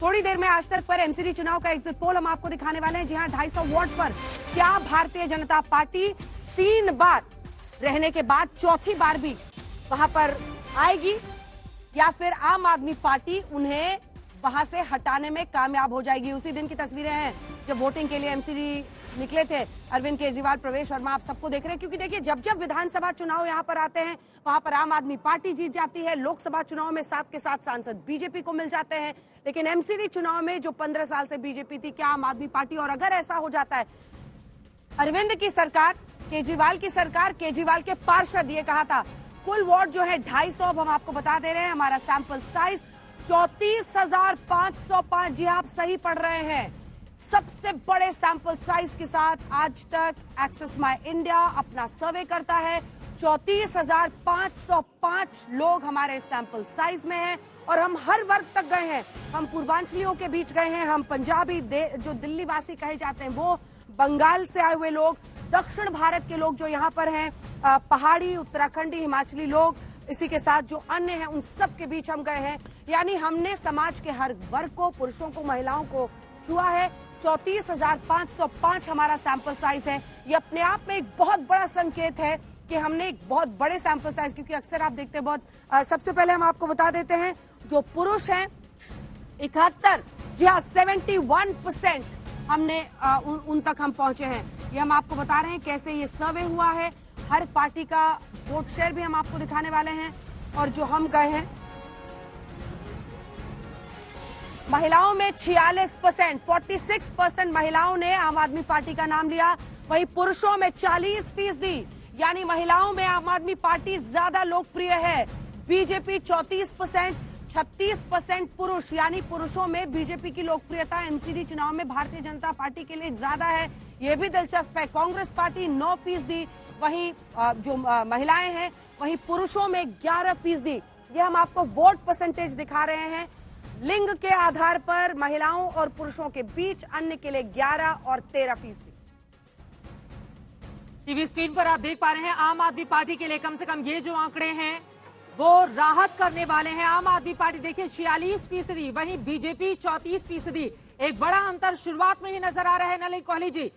थोड़ी देर में आज तक पर एमसीडी चुनाव का एग्जिट पोल हम आपको दिखाने वाले हैं। जी हां, 250 वोट पर क्या भारतीय जनता पार्टी 3 बार रहने के बाद चौथी बार भी वहां पर आएगी या फिर आम आदमी पार्टी उन्हें वहां से हटाने में कामयाब हो जाएगी। उसी दिन की तस्वीरें हैं जब वोटिंग के लिए एमसीडी निकले थे अरविंद केजरीवाल, प्रवेश वर्मा, आप सबको देख रहे हैं। क्योंकि देखिए, जब जब विधानसभा चुनाव यहां पर आते हैं वहां पर आम आदमी पार्टी जीत जाती है। लोकसभा चुनाव में 7 के 7 सांसद बीजेपी को मिल जाते हैं, लेकिन एमसीडी चुनाव में जो 15 साल से बीजेपी थी, क्या आम आदमी पार्टी, और अगर ऐसा हो जाता है, अरविंद की सरकार, केजरीवाल की सरकार, केजरीवाल के पार्षद, ये कहा था कुल वोट जो है 250। अब हम आपको बता दे रहे हैं हमारा सैंपल साइज 34,505। जी आप सही पढ़ रहे हैं, सबसे बड़े सैंपल साइज के साथ आज तक एक्सेस माय इंडिया अपना सर्वे करता है। 34,505 लोग हमारे सैंपल साइज में हैं और हम हर वर्ग तक गए हैं। हम पूर्वांचलियों के बीच गए हैं, हम पंजाबी, जो दिल्ली वासी कहे जाते हैं वो, बंगाल से आए हुए लोग, दक्षिण भारत के लोग जो यहाँ पर हैं, पहाड़ी, उत्तराखंडी, हिमाचली लोग, इसी के साथ जो अन्य हैं उन सब के बीच हम गए हैं। यानी हमने समाज के हर वर्ग को, पुरुषों को, महिलाओं को छुआ है। 34,505 हमारा सैंपल साइज है। ये अपने आप में एक बहुत बड़ा संकेत है कि हमने एक बहुत बड़े सैंपल साइज, क्योंकि अक्सर आप देखते हैं बहुत सबसे पहले हम आपको बता देते हैं जो पुरुष हैं 71, जी हाँ 71% हमने उन तक हम पहुंचे हैं। ये हम आपको बता रहे हैं कैसे ये सर्वे हुआ है। हर पार्टी का वोट शेयर भी हम आपको दिखाने वाले हैं। और जो हम गए हैं, महिलाओं में 46%, 46% महिलाओं ने आम आदमी पार्टी का नाम लिया। वहीं पुरुषों में 40%, यानी महिलाओं में आम आदमी पार्टी ज्यादा लोकप्रिय है। बीजेपी 34%, 36% पुरुष, यानी पुरुषों में बीजेपी की लोकप्रियता एमसीडी चुनाव में भारतीय जनता पार्टी के लिए ज्यादा है। यह भी दिलचस्प है। कांग्रेस पार्टी 9%, वहीं जो महिलाएं हैं वहीं पुरुषों में 11%। ये हम आपको वोट परसेंटेज दिखा रहे हैं लिंग के आधार पर, महिलाओं और पुरुषों के बीच, अन्य के लिए 11 और 13%। टीवी स्क्रीन पर आप देख पा रहे हैं आम आदमी पार्टी के लिए कम से कम ये जो आंकड़े हैं वो राहत करने वाले हैं। आम आदमी पार्टी देखिए 46%, वहीं बीजेपी 34%। एक बड़ा अंतर शुरुआत में ही नजर आ रहा है। नलिन कोहली जी,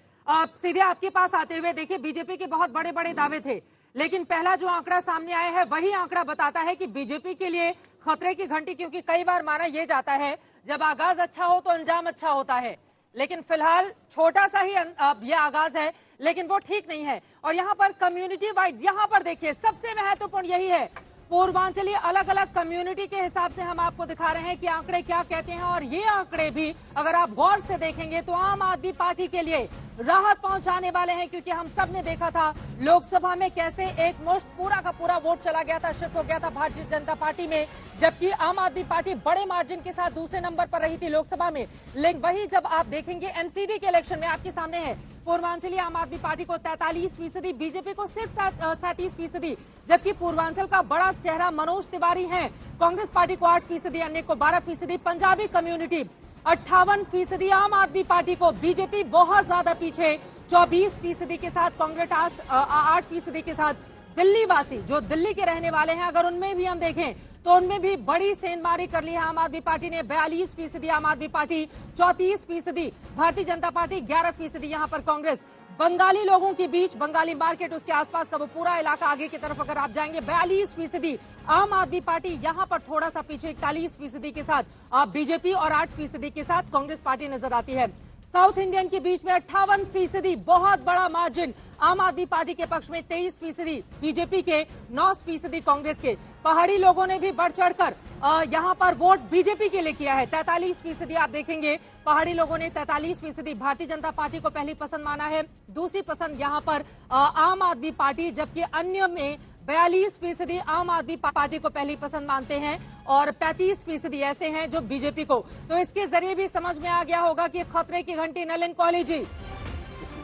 सीधे आपके पास आते हुए देखिए, बीजेपी के बहुत बड़े बड़े दावे थे, लेकिन पहला जो आंकड़ा सामने आया है वही आंकड़ा बताता है कि बीजेपी के लिए खतरे की घंटी, क्योंकि कई बार माना यह जाता है जब आगाज अच्छा हो तो अंजाम अच्छा होता है, लेकिन फिलहाल छोटा सा ही यह आगाज है, लेकिन वो ठीक नहीं है। और यहाँ पर कम्युनिटी वाइज, यहाँ पर देखिए सबसे महत्वपूर्ण यही है, पूर्वांचली अलग अलग कम्युनिटी के हिसाब से हम आपको दिखा रहे हैं कि आंकड़े क्या कहते हैं। और ये आंकड़े भी अगर आप गौर से देखेंगे तो आम आदमी पार्टी के लिए राहत पहुंचाने वाले हैं, क्योंकि हम सब ने देखा था लोकसभा में कैसे एक मुश्त पूरा का पूरा वोट चला गया था, शिफ्ट हो गया था भारतीय जनता पार्टी में, जबकि आम आदमी पार्टी बड़े मार्जिन के साथ दूसरे नंबर पर रही थी लोकसभा में। लेकिन वही जब आप देखेंगे एमसीडी के इलेक्शन में, आपके सामने है, पूर्वांचली आम आदमी पार्टी को 43%, बीजेपी को सिर्फ 37%, जबकि पूर्वांचल का बड़ा चेहरा मनोज तिवारी हैं, कांग्रेस पार्टी को 8%, अन्य को 12%, पंजाबी कम्युनिटी 58%, आम आदमी पार्टी को बीजेपी बहुत ज्यादा पीछे 24% के साथ, कांग्रेस 8% के साथ, दिल्ली वासी जो दिल्ली के रहने वाले हैं, अगर उनमें भी हम देखें तो उनमें भी बड़ी सेंधमारी कर ली है आम आदमी पार्टी ने। 42%, आम आदमी पार्टी 34%, भारतीय जनता पार्टी 11%, यहाँ पर कांग्रेस। बंगाली लोगों के बीच, बंगाली मार्केट, उसके आसपास का वो पूरा इलाका आगे की तरफ अगर आप जाएंगे, 42%, आम आदमी पार्टी यहाँ पर थोड़ा सा पीछे 41% के साथ, बीजेपी और 8% के साथ कांग्रेस पार्टी नजर आती है। साउथ इंडियन के बीच में 58%, बहुत बड़ा मार्जिन आम आदमी पार्टी के पक्ष में, 23%, बीजेपी के 9% कांग्रेस के। पहाड़ी लोगों ने भी बढ़ चढ़कर यहाँ पर वोट बीजेपी के लिए किया है, 43% आप देखेंगे पहाड़ी लोगों ने 43%। भारतीय जनता पार्टी को पहली पसंद माना है, दूसरी पसंद यहाँ पर आम आदमी पार्टी, जबकि अन्य में 42% आम आदमी पार्टी को पहली पसंद मानते हैं और 35% ऐसे हैं जो बीजेपी को। तो इसके जरिए भी समझ में आ गया होगा कि खतरे की घंटी। नलिन कोहली जी,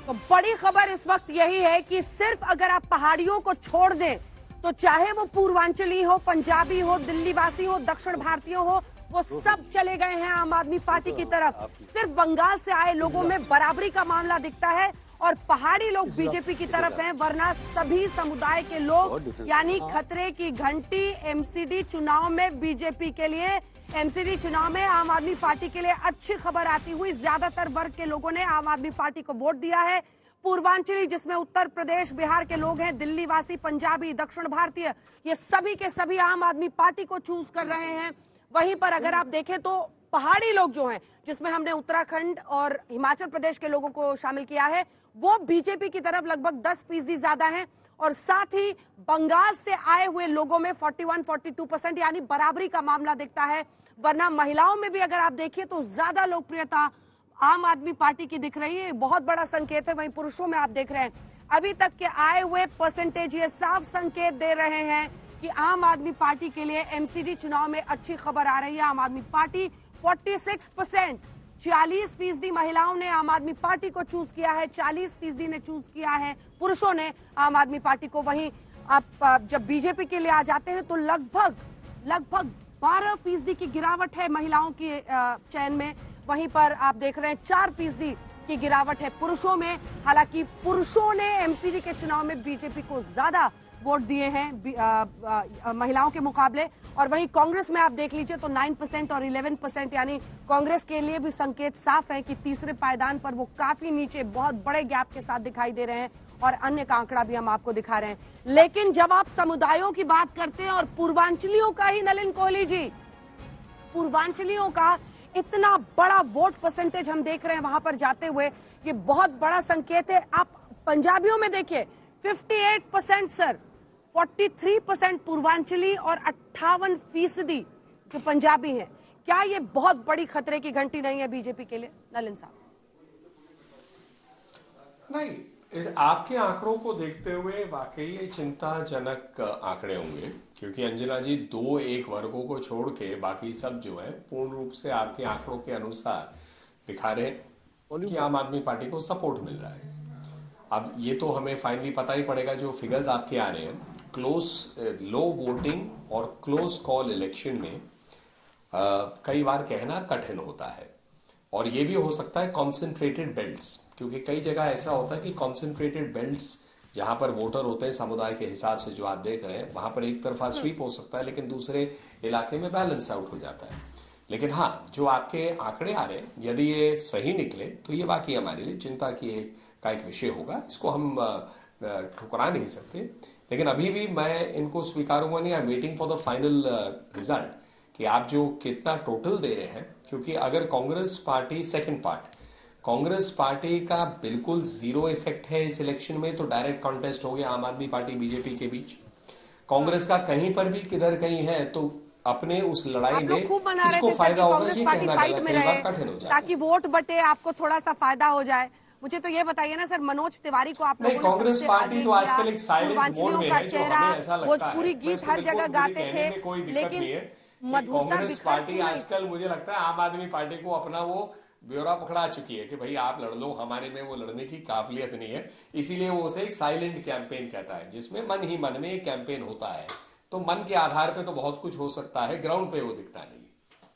तो बड़ी खबर इस वक्त यही है कि सिर्फ अगर आप पहाड़ियों को छोड़ दें तो चाहे वो पूर्वांचली हो, पंजाबी हो, दिल्ली वासी हो, दक्षिण भारतीय हो, वो सब चले गए हैं आम आदमी पार्टी की तरफ। सिर्फ बंगाल से आए लोगों में बराबरी का मामला दिखता है और पहाड़ी लोग बीजेपी की तरफ हैं, वरना सभी समुदाय के लोग, यानी खतरे की घंटी एमसीडी चुनाव में बीजेपी के लिए, एमसीडी चुनाव में आम आदमी पार्टी के लिए अच्छी खबर आती हुई ज्यादातर वर्ग के लोगों ने आम आदमी पार्टी को वोट दिया है। पूर्वांचली, जिसमें उत्तर प्रदेश, बिहार के लोग हैं, दिल्ली वासी, पंजाबी, दक्षिण भारतीय, ये सभी के सभी आम आदमी पार्टी को चूज कर रहे हैं। वहीं पर अगर आप देखें तो पहाड़ी लोग जो हैं, जिसमें हमने उत्तराखंड और हिमाचल प्रदेश के लोगों को शामिल किया है, वो बीजेपी की तरफ लगभग 10% ज्यादा हैं। और साथ ही बंगाल से आए हुए लोगों में 41-42%, यानी बराबरी का मामला दिखता है। वरना महिलाओं में भी अगर आप देखिए तो ज्यादा लोकप्रियता आम आदमी पार्टी की दिख रही है, बहुत बड़ा संकेत है। वहीं पुरुषों में आप देख रहे हैं अभी तक के आए हुए परसेंटेज ये साफ संकेत दे रहे हैं कि आम आदमी पार्टी के लिए एमसीडी चुनाव में अच्छी खबर आ रही है। आम आदमी पार्टी 46%, 40% महिलाओं ने आम आदमी पार्टी को चूज किया है, 40% ने चूज किया है पुरुषों ने आम आदमी पार्टी को। वहीं आप जब बीजेपी के लिए आ जाते हैं तो लगभग 12% की गिरावट है महिलाओं के चयन में। वहीं पर आप देख रहे हैं 4% की गिरावट है पुरुषों में। हालांकि पुरुषों ने एमसीडी के चुनाव में बीजेपी को ज्यादा वोट दिए हैं महिलाओं के मुकाबले। और वहीं कांग्रेस में आप देख लीजिए तो 9% और 11%, यानी कांग्रेस के लिए भी संकेत साफ है कि तीसरे पायदान पर वो काफी नीचे, बहुत बड़े गैप के साथ दिखाई दे रहे हैं। और अन्य का आंकड़ा भी हम आपको दिखा रहे हैं। लेकिन जब आप समुदायों की बात करते हैं, और पूर्वांचलियों का ही, नलिन कोहली जी, पूर्वांचलियों का इतना बड़ा वोट परसेंटेज हम देख रहे हैं वहां पर जाते हुए, ये बहुत बड़ा संकेत है। आप पंजाबियों में देखिए 58% सर, 43% पूर्वांचली और 58% जो पंजाबी हैं। क्या ये बहुत बड़ी खतरे की घंटी नहीं है बीजेपी के लिए, नलिन साहब? नहीं, आपके आंकड़ों को देखते हुए वाकई ये चिंताजनक आंकड़े होंगे, क्योंकि अंजना जी 2-1 वर्गों को छोड़ के बाकी सब जो है पूर्ण रूप से आपके आंकड़ों के अनुसार दिखा रहे हैं कि आम आदमी पार्टी को सपोर्ट मिल रहा है। अब ये तो हमें फाइनली पता ही पड़ेगा, जो फिगर्स आपके आ रहे हैं। लो वोटिंग और क्लोज कॉल इलेक्शन में कई बार कहना कठिन होता है, और ये भी हो सकता है कॉन्सेंट्रेटेड बेल्ट्स, क्योंकि कई जगह ऐसा होता है कि कॉन्सेंट्रेटेड बेल्ट्स जहां पर वोटर होते हैं समुदाय के हिसाब से, जो आप देख रहे हैं, वहां पर एक तरफा स्वीप हो सकता है, लेकिन दूसरे इलाके में बैलेंस आउट हो जाता है। लेकिन हाँ, जो आपके आंकड़े आ रहे हैं, यदि ये सही निकले तो ये वाकई हमारे लिए चिंता का एक विषय होगा। इसको हम ठुकरा नहीं सकते, लेकिन अभी भी मैं इनको स्वीकारूंगा नहीं। I am waiting for the final result कि आप जो कितना टोटल दे रहे हैं, क्योंकि अगर Congress party, second part, Congress party का बिल्कुल 0 इफेक्ट है इस इलेक्शन में, तो डायरेक्ट कॉन्टेस्ट हो गया आम आदमी पार्टी बीजेपी के बीच। कांग्रेस का कहीं पर भी किधर कहीं है तो अपने उस लड़ाई में किसको फायदा होगा ये कहना कठिन हो जाए, ताकि वोट बटे, आपको थोड़ा सा फायदा हो जाए। मुझे तो ये बताइए ना सर, मनोज तिवारी को आप नहीं, कांग्रेस पार्टी तो आजकल एक साइलेंट मोड में है, जो हमें ऐसा लगता है भोजपुरी गीत हर जगह गाते थे, लेकिन कांग्रेस पार्टी आजकल मुझे लगता है आम आदमी पार्टी को अपना वो ब्यौरा पकड़ा चुकी है कि भाई आप लड़ लो, हमारे में वो लड़ने की काबिलियत नहीं है। इसीलिए वो उसे एक साइलेंट कैंपेन कहता है, जिसमें मन ही मन में एक कैंपेन होता है। तो मन के आधार पे तो बहुत कुछ हो सकता है, ग्राउंड पे वो दिखता नहीं है।